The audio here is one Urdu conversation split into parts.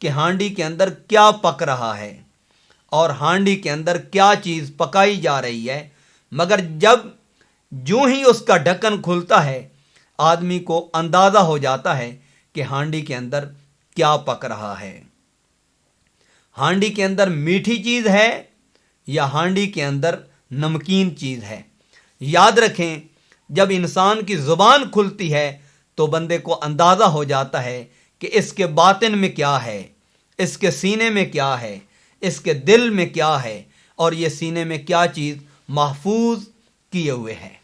کہ ہانڈی کے اندر کیا پک رہا ہے اور ہانڈی کے اندر کیا چیز پکائی جا رہی ہے، مگر جو ہی اس کا ڈھکن کھلتا ہے آدمی کو اندازہ ہو جاتا ہے کہ ہانڈی کے اندر کیا پک رہا ہے۔ ہانڈی کے اندر میٹھی چیز ہے یا ہانڈی کے اندر نمکین چیز ہے۔ یاد رکھیں، جب انسان کی زبان کھلتی ہے تو بندے کو اندازہ ہو جاتا ہے کہ اس کے باطن میں کیا ہے، اس کے سینے میں کیا ہے، اس کے دل میں کیا ہے، اور یہ سینے میں کیا چیز محفوظ کیے ہوئے ہے۔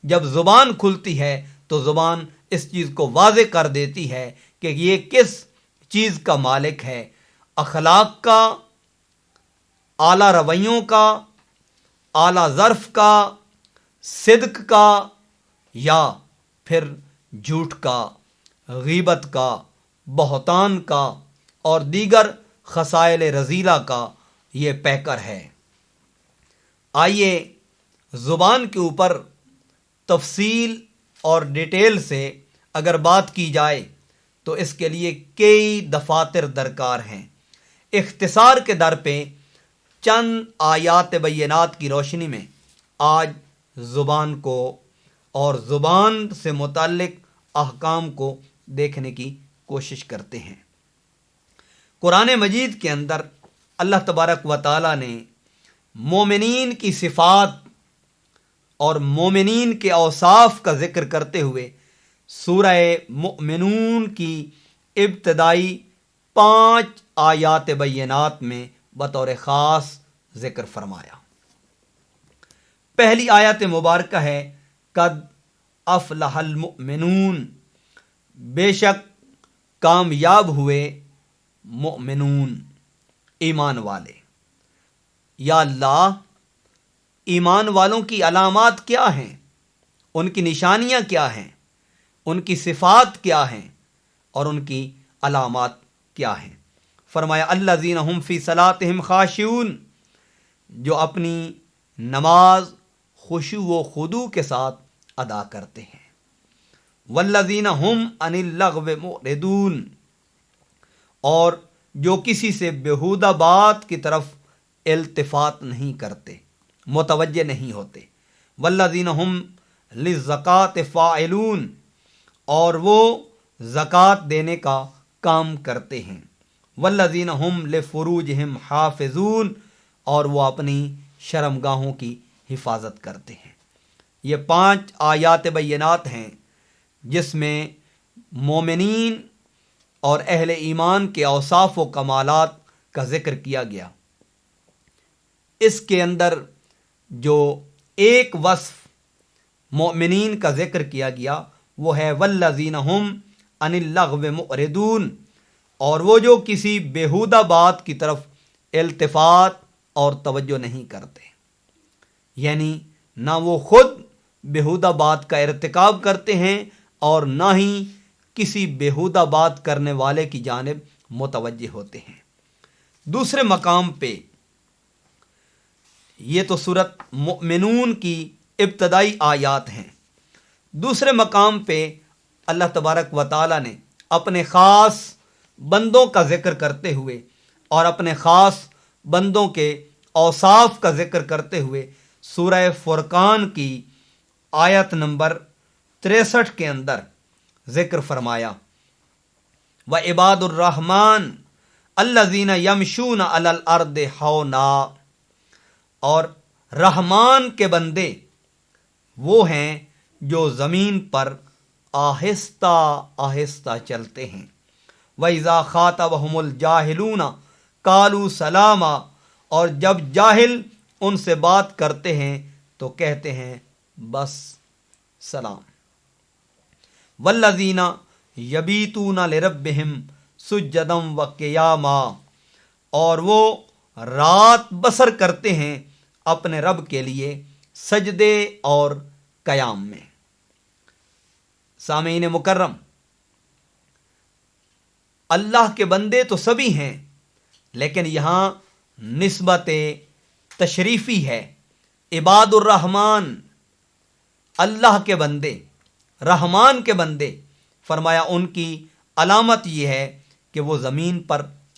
جب زبان کھلتی ہے تو زبان اس چیز کو واضح کر دیتی ہے کہ یہ کس چیز کا مالک ہے، اخلاق کا، اعلیٰ رویوں کا، اعلیٰ ظرف کا، صدق کا، یا پھر جھوٹ کا، غیبت کا، بہتان کا اور دیگر خصائل رذیلہ کا یہ پیکر ہے۔ آئیے زبان کے اوپر تفصیل اور ڈیٹیل سے اگر بات کی جائے تو اس کے لیے کئی دفاتر درکار ہیں۔ اختصار کے در پہ چند آیات بینات کی روشنی میں آج زبان کو اور زبان سے متعلق احکام کو دیکھنے کی کوشش کرتے ہیں۔ قرآن مجید کے اندر اللہ تبارک و تعالی نے مومنین کی صفات اور مومنین کے اوصاف کا ذکر کرتے ہوئے سورہ مؤمنون کی ابتدائی 5 آیات بینات میں بطور خاص ذکر فرمایا۔ پہلی آیت مبارکہ ہے قد افلح المؤمنون، بے شک کامیاب ہوئے مؤمنون، ایمان والے۔ یا اللہ، ایمان والوں کی علامات کیا ہیں، ان کی نشانیاں کیا ہیں، ان کی صفات کیا ہیں اور ان کی علامات کیا ہیں؟ فرمایا الذین هم فی صلاتہم خاشعون، جو اپنی نماز خشوع و خضوع کے ساتھ ادا کرتے ہیں۔ والذین هم عن اللغو معرضون، اور جو کسی سے بیہودہ بات کی طرف التفات نہیں کرتے، متوجہ نہیں ہوتے۔ والذین هم للزکاۃ فاعلون، اور وہ زکوٰۃ دینے کا کام کرتے ہیں۔ والذین هم لفروجہم حافظون، اور وہ اپنی شرمگاہوں کی حفاظت کرتے ہیں۔ یہ 5 آیات بینات ہیں جس میں مومنین اور اہل ایمان کے اوصاف و کمالات کا ذکر کیا گیا۔ اس کے اندر جو ایک وصف مومنین کا ذکر کیا گیا وہ ہے والذین هم عن اللغو معرضون، اور وہ جو کسی بیہودہ بات کی طرف التفات اور توجہ نہیں کرتے، یعنی نہ وہ خود بیہودہ بات کا ارتکاب کرتے ہیں اور نہ ہی کسی بیہودہ بات کرنے والے کی جانب متوجہ ہوتے ہیں۔ دوسرے مقام پہ، یہ تو سورۃ مؤمنون کی ابتدائی آیات ہیں، دوسرے مقام پہ اللہ تبارک و تعالی نے اپنے خاص بندوں کا ذکر کرتے ہوئے اور اپنے خاص بندوں کے اوصاف کا ذکر کرتے ہوئے سورہ فرقان کی آیت نمبر 63 کے اندر ذکر فرمایا وعباد الرحمن الذین یمشون علی الارض ہونا، اور رحمان کے بندے وہ ہیں جو زمین پر آہستہ آہستہ چلتے ہیں۔ وَإِذَا خَاطَبَهُمُ الْجَاهِلُونَ قَالُوا سَلَامًا، اور جب جاہل ان سے بات کرتے ہیں تو کہتے ہیں بس سلام۔ وَالَّذِينَ يَبِيتُونَ لِرَبِّهِمْ سُجَّدًا وَقِيَامًا، اور وہ رات بسر کرتے ہیں اپنے رب کے لیے سجدے اور قیام میں۔ سامعین مکرم، اللہ کے بندے تو سبھی ہیں، لیکن یہاں نسبت تشریفی ہے، عباد الرحمن، اللہ کے بندے، رحمان کے بندے۔ فرمایا ان کی علامت یہ ہے کہ وہ زمین پر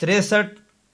63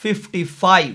55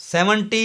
70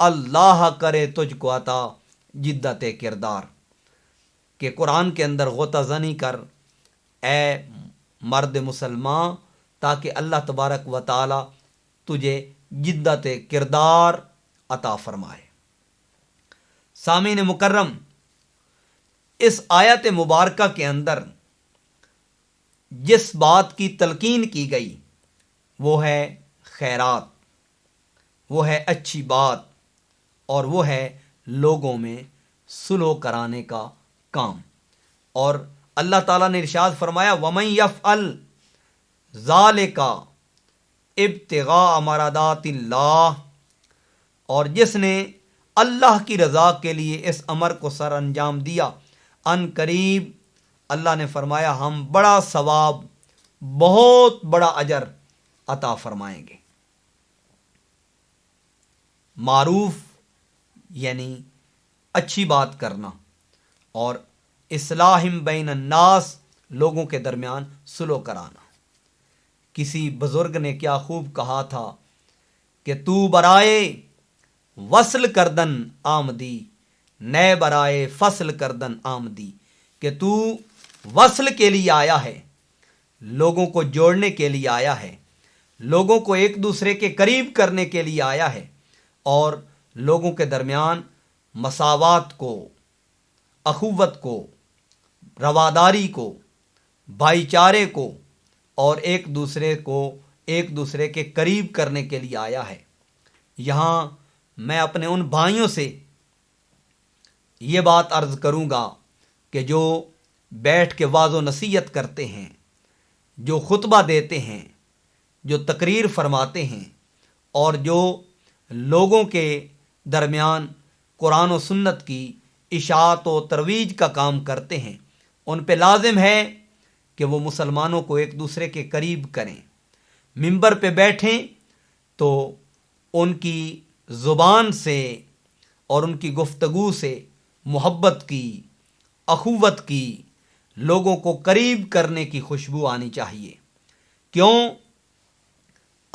اللہ کرے تجھ کو عطا جدت کردار، کہ قرآن کے اندر غوطہ زنی کر اے مرد مسلمان، تاکہ اللہ تبارک و تعالی تجھے جدت کردار عطا فرمائے۔ سامعین مکرم، اس آیت مبارکہ کے اندر جس بات کی تلقین کی گئی وہ ہے خیرات، وہ ہے اچھی بات، اور وہ ہے لوگوں میں صلح کرانے کا کام۔ اور اللہ تعالیٰ نے ارشاد فرمایا وَمَن يَفْعَلْ ذَلِكَ ابتغاء مرضات اللہ، اور جس نے اللہ کی رضا کے لیے اس امر کو سر انجام دیا، ان قریب اللہ نے فرمایا ہم بڑا ثواب، بہت بڑا اجر عطا فرمائیں گے۔ معروف یعنی اچھی بات کرنا، اور اصلاح بین الناس، لوگوں کے درمیان صلح کرانا۔ کسی بزرگ نے کیا خوب کہا تھا کہ تو برائے وصل کردن آمدی، نئے برائے فصل کردن آمدی، کہ تو وصل کے لیے آیا ہے، لوگوں کو جوڑنے کے لیے آیا ہے، لوگوں کو ایک دوسرے کے قریب کرنے کے لیے آیا ہے، اور لوگوں کے درمیان مساوات کو، اخوت کو، رواداری کو، بھائی چارے کو، اور ایک دوسرے کے قریب کرنے کے لیے آیا ہے۔ یہاں میں اپنے ان بھائیوں سے یہ بات عرض کروں گا کہ جو بیٹھ کے واعظ و نصیحت کرتے ہیں، جو خطبہ دیتے ہیں، جو تقریر فرماتے ہیں، اور جو لوگوں کے درمیان قرآن و سنت کی اشاعت و ترویج کا کام کرتے ہیں، ان پہ لازم ہے کہ وہ مسلمانوں کو ایک دوسرے کے قریب کریں۔ ممبر پہ بیٹھیں تو ان کی زبان سے اور ان کی گفتگو سے محبت کی، اخوت کی، لوگوں کو قریب کرنے کی خوشبو آنی چاہیے۔ کیوں؟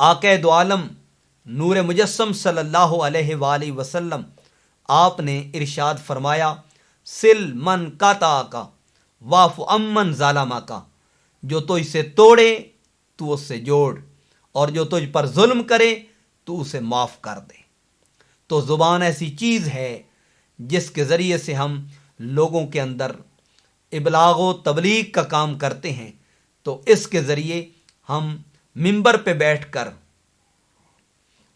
آقا دو عالم نور مجسم صلی اللہ علیہ وآلہ وسلم آپ نے ارشاد فرمایا سل من قطع کا واف امن ظالمہ کا، جو تجھ سے توڑے تو اس سے جوڑ، اور جو تجھ پر ظلم کرے تو اسے معاف کر دے۔ تو زبان ایسی چیز ہے جس کے ذریعے سے ہم لوگوں کے اندر ابلاغ و تبلیغ کا کام کرتے ہیں، تو اس کے ذریعے ہم ممبر پہ بیٹھ کر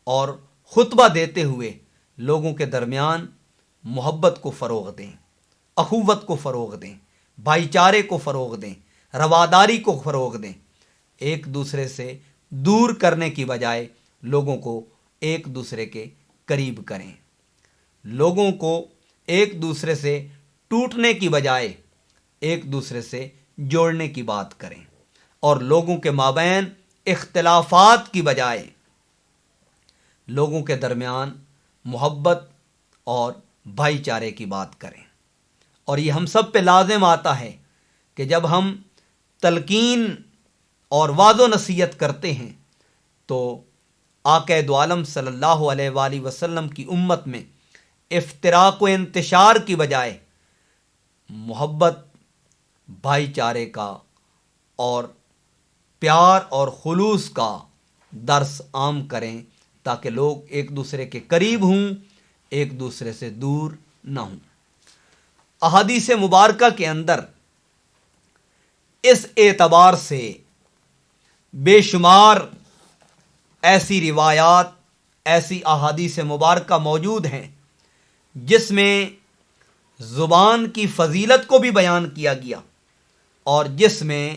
اور خطبہ دیتے ہوئے لوگوں کے درمیان محبت کو فروغ دیں، اخوت کو فروغ دیں، بھائی چارے کو فروغ دیں، رواداری کو فروغ دیں، ایک دوسرے سے دور کرنے کی بجائے لوگوں کو ایک دوسرے کے قریب کریں، لوگوں کو ایک دوسرے سے ٹوٹنے کی بجائے ایک دوسرے سے جوڑنے کی بات کریں، اور لوگوں کے مابین اختلافات کی بجائے لوگوں کے درمیان محبت اور بھائی چارے کی بات کریں۔ اور یہ ہم سب پہ لازم آتا ہے کہ جب ہم تلقین اور وعظ و نصیحت کرتے ہیں تو آقا دو عالم صلی اللہ علیہ وآلہ وسلم کی امت میں افتراق و انتشار کی بجائے محبت، بھائی چارے کا اور پیار اور خلوص کا درس عام کریں، تاکہ لوگ ایک دوسرے کے قریب ہوں، ایک دوسرے سے دور نہ ہوں۔ احادیث مبارکہ کے اندر اس اعتبار سے بے شمار ایسی روایات، ایسی احادیث مبارکہ موجود ہیں جس میں زبان کی فضیلت کو بھی بیان کیا گیا، اور جس میں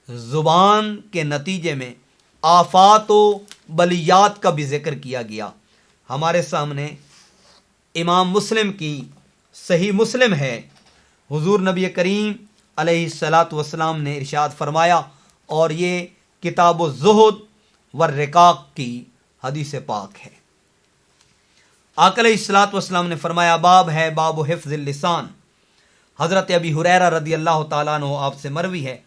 زبان کے نتیجے میں آفات و بلیات کا بھی ذکر کیا گیا۔ ہمارے سامنے امام مسلم کی صحیح مسلم ہے، حضور نبی کریم علیہ الصلاۃ والسلام نے ارشاد فرمایا، اور یہ کتاب الزہد والرقاق کی حدیث پاک ہے۔ آقا علیہ الصلاۃ والسلام نے فرمایا باب ہے باب حفظ اللسان۔ حضرت ابی ہریرہ رضی اللہ تعالیٰ عنہ آپ سے مروی ہے،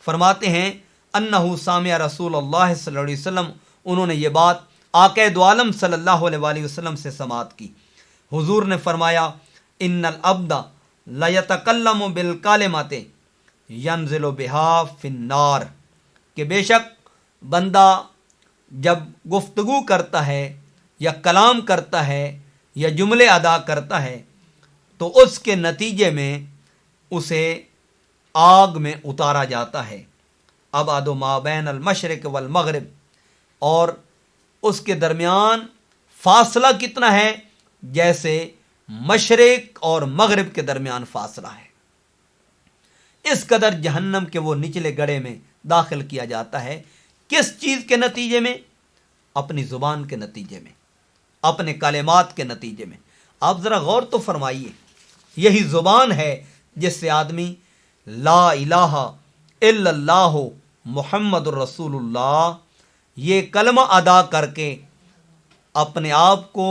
فرماتے ہیں انہ سامع رسول اللہ صلی اللہ علیہ وسلم، انہوں نے یہ بات آقا دو عالم صلی اللہ علیہ وآلہ وسلم سے سماعت کی۔ حضور نے فرمایا ان العبد لیتکلم بالکلمات ینزل بہا فی النار، کہ بے شک بندہ جب گفتگو کرتا ہے یا کلام کرتا ہے یا جملے ادا کرتا ہے تو اس کے نتیجے میں اسے آگ میں اتارا جاتا ہے۔ ابعد ما بین المشرق والمغرب، اور اس کے درمیان فاصلہ کتنا ہے؟ جیسے مشرق اور مغرب کے درمیان فاصلہ ہے۔ اس قدر جہنم کے وہ نچلے گڑھے میں داخل کیا جاتا ہے۔ کس چیز کے نتیجے میں؟ اپنی زبان کے نتیجے میں، اپنے کلمات کے نتیجے میں۔ آپ ذرا غور تو فرمائیے، یہی زبان ہے جس سے آدمی لا الہ الا اللہ محمد الرسول اللہ یہ کلمہ ادا کر کے اپنے آپ کو،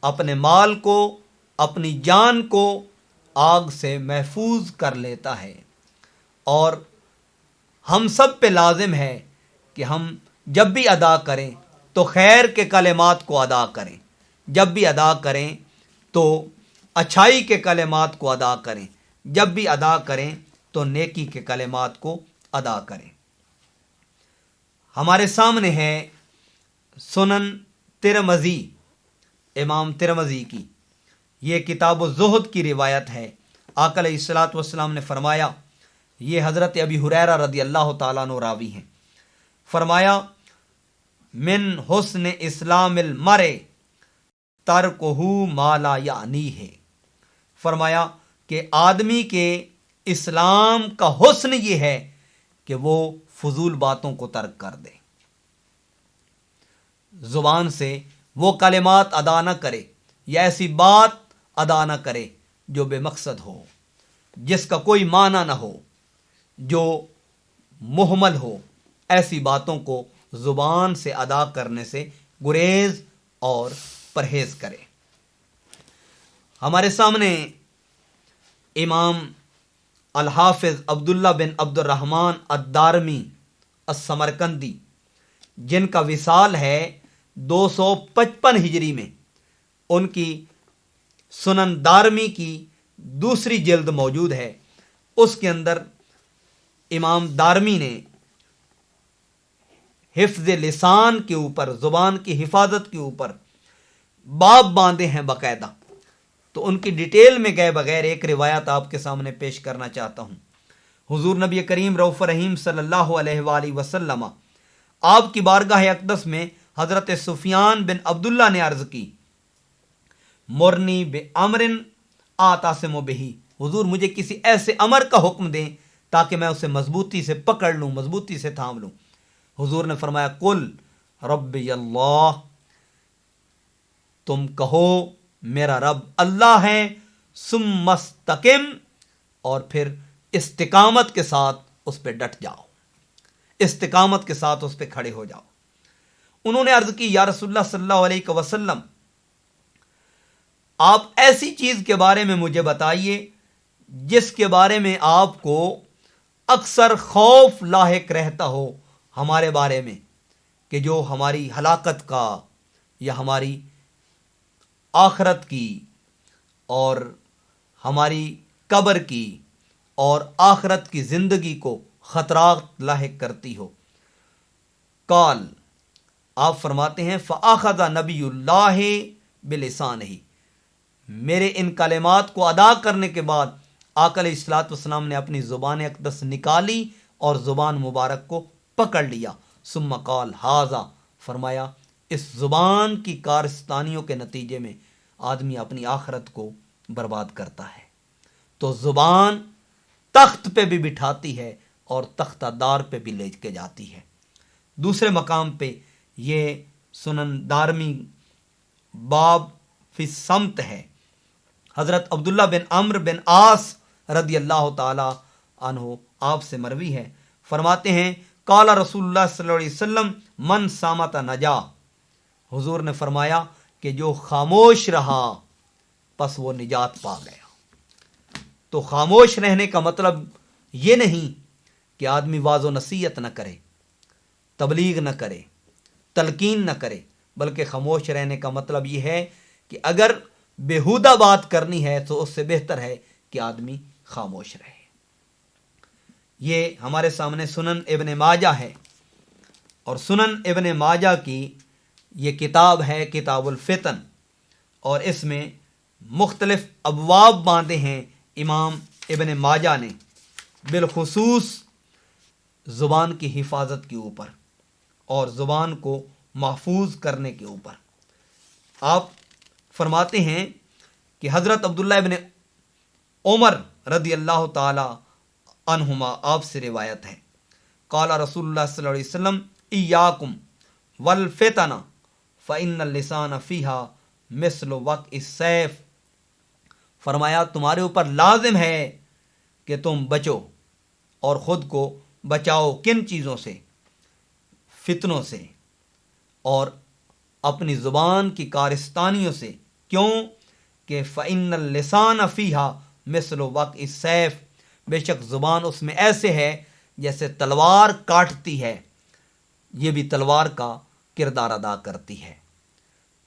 اپنے مال کو، اپنی جان کو آگ سے محفوظ کر لیتا ہے۔ اور ہم سب پہ لازم ہے کہ ہم جب بھی ادا کریں تو خیر کے کلمات کو ادا کریں، جب بھی ادا کریں تو اچھائی کے کلمات کو ادا کریں، جب بھی ادا کریں تو نیکی کے کلمات کو ادا کریں۔ ہمارے سامنے ہے سنن ترمذی، امام ترمذی کی یہ کتاب الزہد کی روایت ہے۔ آقا علیہ الصلوۃ والسلام نے فرمایا، یہ حضرت ابی ہریرہ رضی اللہ تعالیٰ عنہ راوی ہیں، فرمایا من حسن اسلام المرء ترکہ ما لا یعنیہ، فرمایا کہ آدمی کے اسلام کا حسن یہ ہے کہ وہ فضول باتوں کو ترک کر دے، زبان سے وہ کلمات ادا نہ کرے یا ایسی بات ادا نہ کرے جو بے مقصد ہو، جس کا کوئی معنی نہ ہو، جو مہمل ہو۔ ایسی باتوں کو زبان سے ادا کرنے سے گریز اور پرہیز کرے۔ ہمارے سامنے امام الحافظ عبداللہ بن عبد الرحمن الدارمی السمرقندی، جن کا وصال ہے 255 ہجری میں، ان کی سنن دارمی کی دوسری جلد موجود ہے۔ اس کے اندر امام دارمی نے حفظ لسان کے اوپر، زبان کی حفاظت کے اوپر باب باندھے ہیں باقاعدہ، تو ان کی ڈیٹیل میں گئے بغیر ایک روایت آپ کے سامنے پیش کرنا چاہتا ہوں۔ حضور نبی کریم رؤوف رحیم صلی اللہ علیہ وآلہ وسلم آپ کی بارگاہ اقدس میں حضرت سفیان بن عبداللہ نے عرض کی، مرنی بامر آتاسم بہی، حضور مجھے کسی ایسے امر کا حکم دیں تاکہ میں اسے مضبوطی سے پکڑ لوں، مضبوطی سے تھام لوں۔ حضور نے فرمایا قل ربی اللہ، تم کہو میرا رب اللہ ہے، ثم استقم، اور پھر استقامت کے ساتھ اس پہ ڈٹ جاؤ، استقامت کے ساتھ اس پہ کھڑے ہو جاؤ۔ انہوں نے عرض کی یا رسول اللہ صلی اللہ علیہ وسلم، آپ ایسی چیز کے بارے میں مجھے بتائیے جس کے بارے میں آپ کو اکثر خوف لاحق رہتا ہو ہمارے بارے میں، کہ جو ہماری ہلاکت کا یا ہماری آخرت کی اور ہماری قبر کی اور آخرت کی زندگی کو خطرات لاحق کرتی ہو۔ قال، آپ فرماتے ہیں فَأَخَذَ نَبِيُّ اللَّهِ بِلِسَانِهِ، میرے ان کلمات کو ادا کرنے کے بعد آقا علیہ الصلوۃ والسلام نے اپنی زبان اقدس نکالی اور زبان مبارک کو پکڑ لیا۔ ثم قال ھذا، فرمایا اس زبان کی کارستانیوں کے نتیجے میں آدمی اپنی آخرت کو برباد کرتا ہے۔ تو زبان تخت پہ بھی بٹھاتی ہے اور تختہ دار پہ بھی لے کے جاتی ہے۔ دوسرے مقام پہ یہ سنن دارمی باب فی الصمت ہے۔ حضرت عبداللہ بن عمرو بن عاص رضی اللہ تعالی عنہ آپ سے مروی ہے، فرماتے ہیں قال رسول اللہ صلی اللہ علیہ وسلم من صامت نجا، حضور نے فرمایا کہ جو خاموش رہا پس وہ نجات پا گیا۔ تو خاموش رہنے کا مطلب یہ نہیں کہ آدمی واعظ و نصیحت نہ کرے، تبلیغ نہ کرے، تلقین نہ کرے، بلکہ خاموش رہنے کا مطلب یہ ہے کہ اگر بیہودہ بات کرنی ہے تو اس سے بہتر ہے کہ آدمی خاموش رہے۔ یہ ہمارے سامنے سنن ابن ماجہ ہے، اور سنن ابن ماجہ کی یہ کتاب ہے کتاب الفتن، اور اس میں مختلف ابواب باندھے ہیں امام ابن ماجہ نے، بالخصوص زبان کی حفاظت کے اوپر اور زبان کو محفوظ کرنے کے اوپر۔ آپ فرماتے ہیں کہ حضرت عبداللہ ابن عمر رضی اللہ تعالی عنہما آپ سے روایت ہے، قال رسول اللہ صلی اللہ علیہ وسلم ایاکم والفتن فإن اللسان فیہا مثل وقع السیف، فرمایا تمہارے اوپر لازم ہے کہ تم بچو اور خود کو بچاؤ کن چیزوں سے؟ فتنوں سے اور اپنی زبان کی کارستانیوں سے۔ کیوں کہ فإن اللسان فیہا مثل وقع السیف، بے شک زبان اس میں ایسے ہے جیسے تلوار کاٹتی ہے، یہ بھی تلوار کا کردار ادا کرتی ہے۔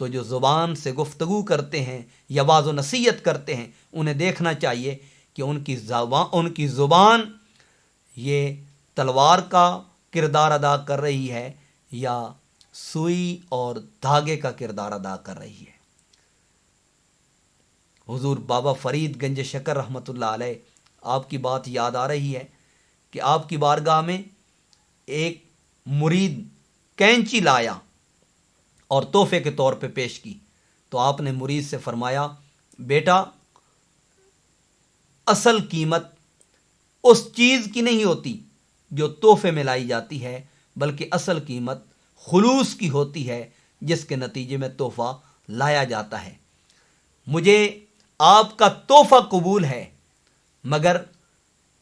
تو جو زبان سے گفتگو کرتے ہیں یا واعظ و نصیحت کرتے ہیں، انہیں دیکھنا چاہیے کہ ان کی زبان یہ تلوار کا کردار ادا کر رہی ہے یا سوئی اور دھاگے کا کردار ادا کر رہی ہے۔ حضور بابا فرید گنج شکر رحمۃ اللہ علیہ، آپ کی بات یاد آ رہی ہے کہ آپ کی بارگاہ میں ایک مرید کینچی لایا اور تحفے کے طور پہ پیش کی، تو آپ نے مرید سے فرمایا بیٹا اصل قیمت اس چیز کی نہیں ہوتی جو تحفے میں لائی جاتی ہے، بلکہ اصل قیمت خلوص کی ہوتی ہے جس کے نتیجے میں تحفہ لایا جاتا ہے۔ مجھے آپ کا تحفہ قبول ہے، مگر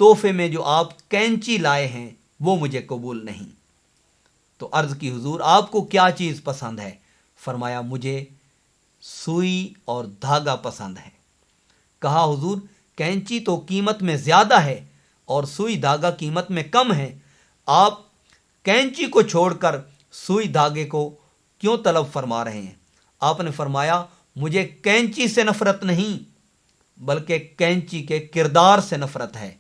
تحفے میں جو آپ کینچی لائے ہیں وہ مجھے قبول نہیں۔ تو عرض کی حضور آپ کو کیا چیز پسند ہے؟ فرمایا مجھے سوئی اور دھاگا پسند ہے۔ کہا حضور کینچی تو قیمت میں زیادہ ہے اور سوئی دھاگا قیمت میں کم ہے، آپ کینچی کو چھوڑ کر سوئی دھاگے کو کیوں طلب فرما رہے ہیں؟ آپ نے فرمایا مجھے کینچی سے نفرت نہیں بلکہ کینچی کے کردار سے نفرت ہے،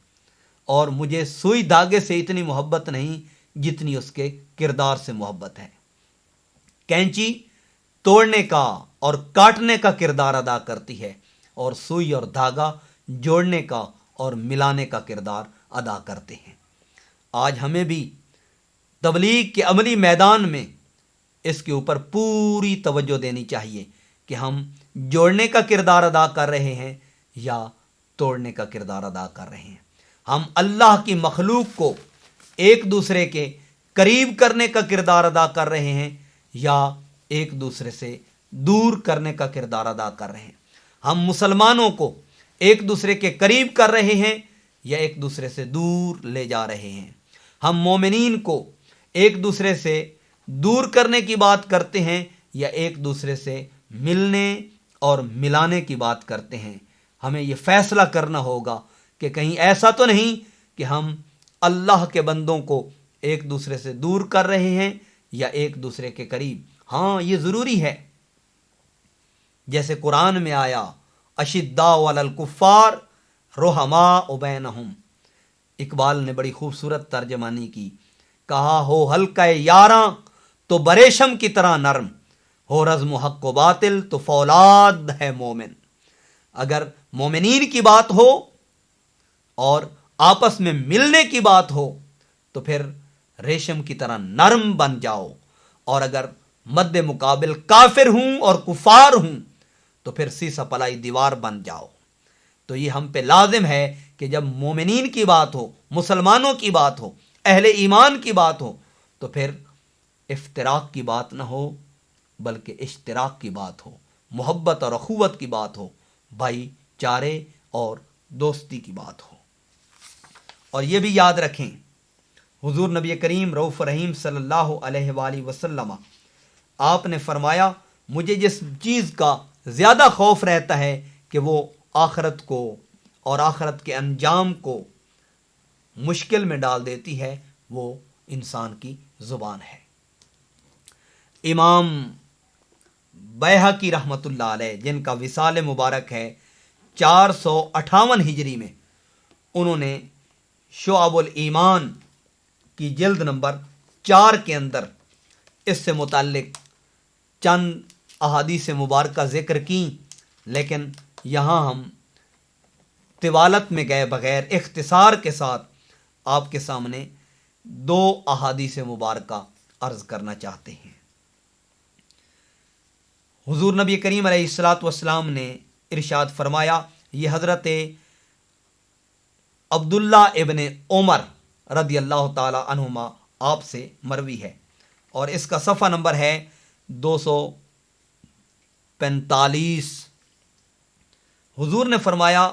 اور مجھے سوئی دھاگے سے اتنی محبت نہیں جتنی اس کے کردار سے محبت ہے۔ کینچی توڑنے کا اور کاٹنے کا کردار ادا کرتی ہے، اور سوئی اور دھاگا جوڑنے کا اور ملانے کا کردار ادا کرتے ہیں۔ آج ہمیں بھی تبلیغ کے عملی میدان میں اس کے اوپر پوری توجہ دینی چاہیے کہ ہم جوڑنے کا کردار ادا کر رہے ہیں یا توڑنے کا کردار ادا کر رہے ہیں۔ ہم اللہ کی مخلوق کو ایک دوسرے کے قریب کرنے کا کردار ادا کر رہے ہیں یا ایک دوسرے سے دور کرنے کا کردار ادا کر رہے ہیں۔ ہم مسلمانوں کو ایک دوسرے کے قریب کر رہے ہیں یا ایک دوسرے سے دور لے جا رہے ہیں۔ ہم مومنین کو ایک دوسرے سے دور کرنے کی بات کرتے ہیں یا ایک دوسرے سے ملنے اور ملانے کی بات کرتے ہیں۔ ہمیں یہ فیصلہ کرنا ہوگا کہ کہیں ایسا تو نہیں کہ ہم اللہ کے بندوں کو ایک دوسرے سے دور کر رہے ہیں یا ایک دوسرے کے قریب۔ ہاں یہ ضروری ہے، جیسے قرآن میں آیا اشداء علی الکفار رحماء بینہم، اقبال نے بڑی خوبصورت ترجمانی کی، کہا ہو ہلکا یاراں تو بریشم کی طرح نرم، ہو رزم و حق و باطل تو فولاد ہے مومن۔ اگر مومنین کی بات ہو اور آپس میں ملنے کی بات ہو تو پھر ریشم کی طرح نرم بن جاؤ، اور اگر مد مقابل کافر ہوں اور کفار ہوں تو پھر سیسا پلائی دیوار بن جاؤ۔ تو یہ ہم پہ لازم ہے کہ جب مومنین کی بات ہو، مسلمانوں کی بات ہو، اہل ایمان کی بات ہو، تو پھر افتراق کی بات نہ ہو بلکہ اشتراک کی بات ہو، محبت اور اخوت کی بات ہو، بھائی چارے اور دوستی کی بات ہو۔ اور یہ بھی یاد رکھیں حضور نبی کریم رؤوف رحیم صلی اللہ علیہ وآلہ وسلم آپ نے فرمایا مجھے جس چیز کا زیادہ خوف رہتا ہے کہ وہ آخرت کو اور آخرت کے انجام کو مشکل میں ڈال دیتی ہے، وہ انسان کی زبان ہے۔ امام بیہقی رحمۃ اللہ علیہ، جن کا وصال مبارک ہے 458 ہجری میں، انہوں نے شعب الایمان کی جلد نمبر 4 کے اندر اس سے متعلق چند احادیث مبارکہ ذکر کی، لیکن یہاں ہم طوالت میں گئے بغیر اختصار کے ساتھ آپ کے سامنے 2 احادیث مبارکہ عرض کرنا چاہتے ہیں۔ حضور نبی کریم علیہ الصلاۃ والسلام نے ارشاد فرمایا، یہ حضرت عبداللہ ابن عمر رضی اللہ تعالی عنہما آپ سے مروی ہے، اور اس کا صفحہ نمبر ہے 245۔ حضور نے فرمایا،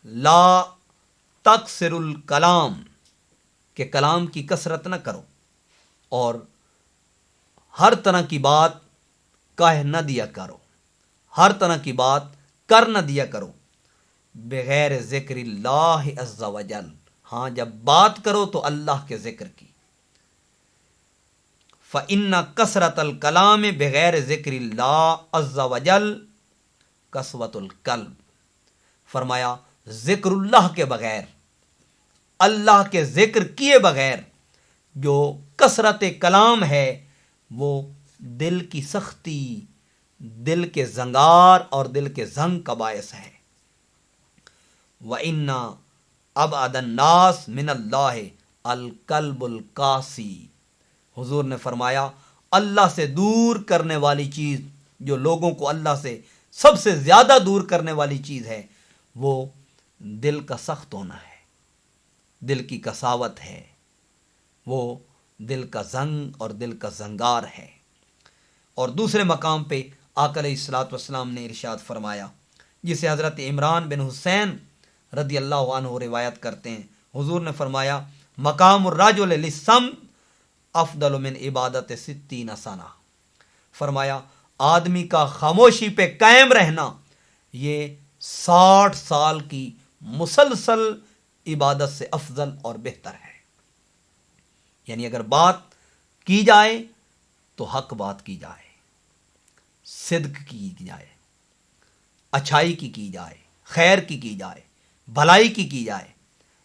لا تکثر الکلام، کہ کلام کی کثرت نہ کرو، اور ہر طرح کی بات کہہ نہ دیا کرو، ہر طرح کی بات کر نہ دیا کرو، بغیر ذکر اللہ عز وجل، ہاں جب بات کرو تو اللہ کے ذکر کی۔ فإن کثرت الکلام بغیر ذکر اللہ عز وجل قسوۃ القلب، فرمایا ذکر اللہ کے بغیر، اللہ کے ذکر کیے بغیر جو کثرت کلام ہے وہ دل کی سختی، دل کے زنگار اور دل کے زنگ کا باعث ہے۔ وَإِنَّ أَبْعَدَ النَّاسِ مِنَ اللَّهِ الْقَلْبُ الْقَاسِي، حضور نے فرمایا اللہ سے دور کرنے والی چیز، جو لوگوں کو اللہ سے سب سے زیادہ دور کرنے والی چیز ہے، وہ دل کا سخت ہونا ہے، دل کی قساوت ہے، وہ دل کا زنگ اور دل کا زنگار ہے۔ اور دوسرے مقام پہ آقا علیہ الصلوۃ والسلام نے ارشاد فرمایا، جسے حضرت عمران بن حسین رضی اللہ عنہ روایت کرتے ہیں، حضور نے فرمایا، مقام الرجل للصمت افضل من عبادت 60 سنہ، فرمایا آدمی کا خاموشی پہ قائم رہنا یہ 60 سال کی مسلسل عبادت سے افضل اور بہتر ہے۔ یعنی اگر بات کی جائے تو حق بات کی جائے، صدق کی جائے، اچھائی کی جائے، خیر کی جائے، بھلائی کی جائے،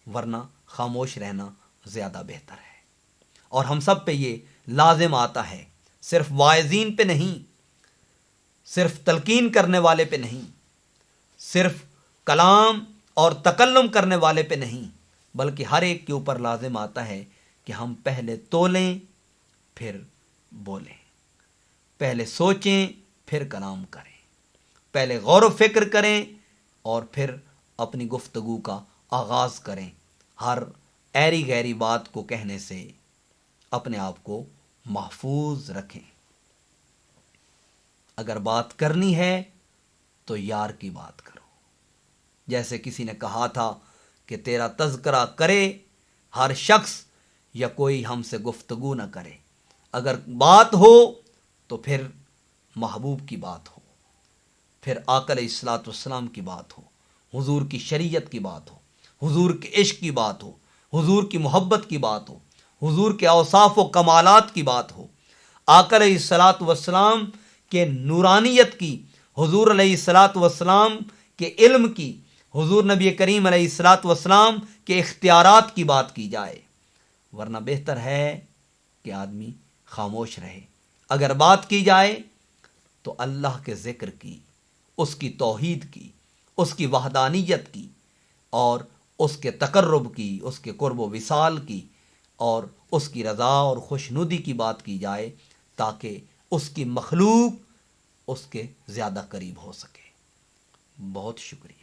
ورنہ خاموش رہنا زیادہ بہتر ہے۔ اور ہم سب پہ یہ لازم آتا ہے، صرف واعظین پہ نہیں، صرف تلقین کرنے والے پہ نہیں، صرف کلام اور تکلم کرنے والے پہ نہیں، بلکہ ہر ایک کے اوپر لازم آتا ہے کہ ہم پہلے تولیں پھر بولیں، پہلے سوچیں پھر کلام کریں، پہلے غور و فکر کریں اور پھر اپنی گفتگو کا آغاز کریں۔ ہر ایری غیری بات کو کہنے سے اپنے آپ کو محفوظ رکھیں۔ اگر بات کرنی ہے تو یار کی بات کرو، جیسے کسی نے کہا تھا کہ تیرا تذکرہ کرے ہر شخص یا کوئی ہم سے گفتگو نہ کرے، اگر بات ہو تو پھر محبوب کی بات ہو، پھر آقا علیہ الصلوۃ والسلام کی بات ہو، حضور کی شریعت کی بات ہو، حضور کے عشق کی بات ہو، حضور کی محبت کی بات ہو، حضور کے اوصاف و کمالات کی بات ہو، آقا علیہ الصلوۃ والسلام کے نورانیت کی، حضور علیہ الصلوۃ والسلام کے علم کی، حضور نبی کریم علیہ الصلوۃ والسلام کے اختیارات کی بات کی جائے، ورنہ بہتر ہے کہ آدمی خاموش رہے۔ اگر بات کی جائے تو اللہ کے ذکر کی، اس کی توحید کی، اس کی وحدانیت کی، اور اس کے تقرب کی، اس کے قرب و وصال کی، اور اس کی رضا اور خوشنودی کی بات کی جائے، تاکہ اس کی مخلوق اس کے زیادہ قریب ہو سکے۔ بہت شکریہ۔